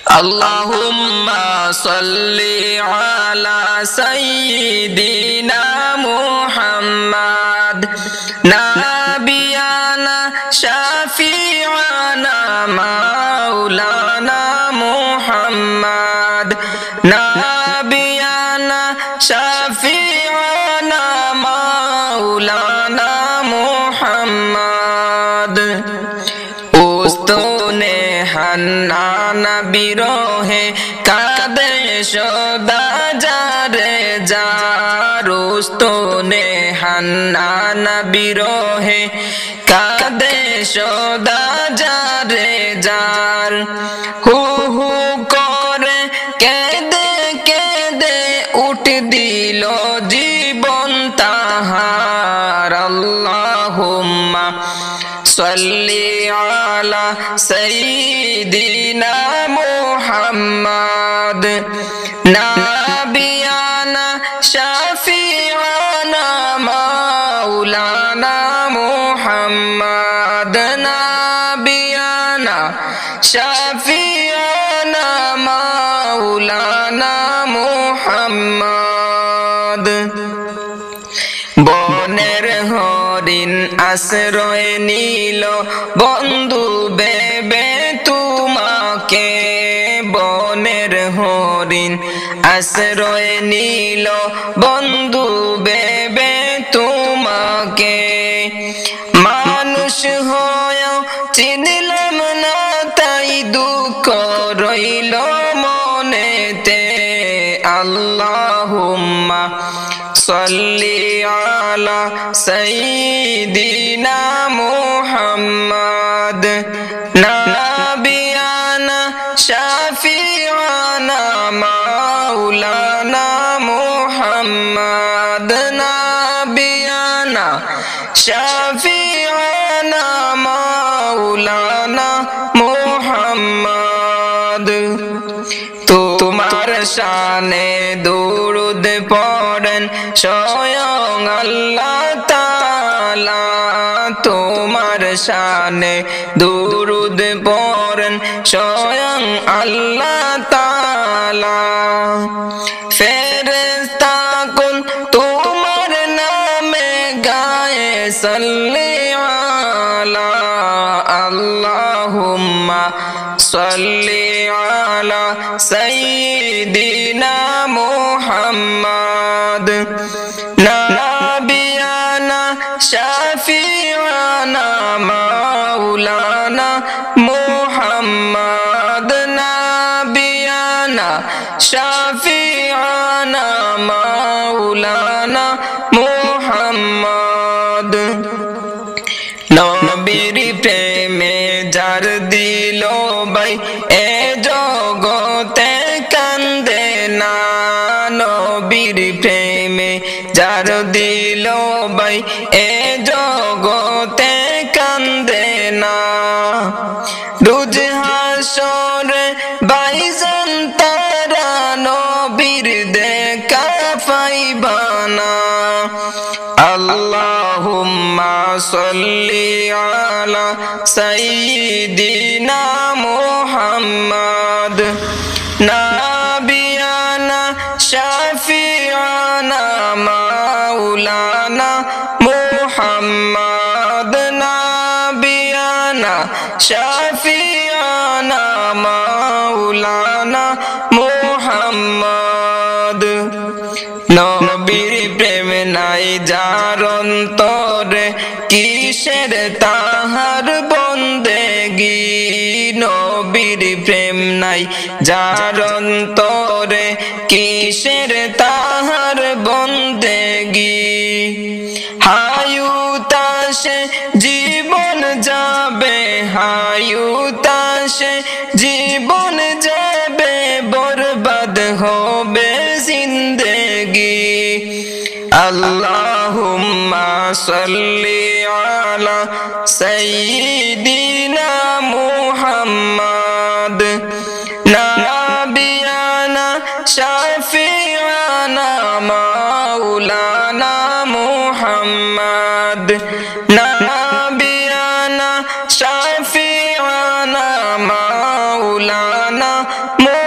Allahumma salli ala sayyidina Muhammad nabiyana shafi'ana maulana Muhammad nabiyana shafi'ana maulana Muhammad Ustune Hanana birohe kade shoda jare jar Ustune Hanana birohe kade shoda jare jar hu hu kore kede kede ut dilo জীবন তাহার Allahumma salli ala sayyidina Muhammad nabiyana shafi'ana maulana Muhammad nabiyana shafi'ana maulana Muhammad বনের হরিণ আশ্রয় নিল বন্ধু বেবে তোমাকে বনের হরিণ আশ্রয় নিল বন্ধু বেবে তোমাকে মানুষ হয়েও চিনলাম না তাই দুঃখ রইল মনেতে আল্লাহুম্মা salli ala sayyidina Muhammad nabiyana shafi'ana maulana Muhammad nabiyana shafi'ana maulana Muhammad তোমার শানে দুরুদ পড়েন স্বয়ং আল্লাহ তাআলা তোমার শানে দুরুদ পড়েন স্বয়ং আল্লাহ তাআলা ফেরেশতাগণ তোমার নামে গায়ে সাল্লি আলা আল্লাহুম্মা salli ala sayyidina Muhammad nabiyana shafi'ana maulana Muhammad nabiyana shafi'ana maulana Muhammad নবীর প্রেমে যার দিল ভাই এ জগতে কান্দে না নবীর প্রেমে যার দিল ভাই এ জগতে কান্দে না রোজ হাসরে ভাইজান তারা নবীর দেখা পাইবা না Allahumma salli ala sayyidina Muhammad nabiyana shafi'ana maulana Muhammad nabiyana shafi'ana maulana Muhammad নবীর প্রেম নাই যার অন্তরে কিসের তাহার বন্দেগি নবীর প্রেম নাই যার অন্তরে কিসের তাহার বন্দেগি হায়ুতাসে জীবন যাবে হায়ুতাসে জীবন যাবে বরবাদ হবে জিন্দেগি Allahumma salli ala sayyidina Muhammad nabiyana shafi'ana maulana Muhammad nabiyana shafi'ana maulana জামানা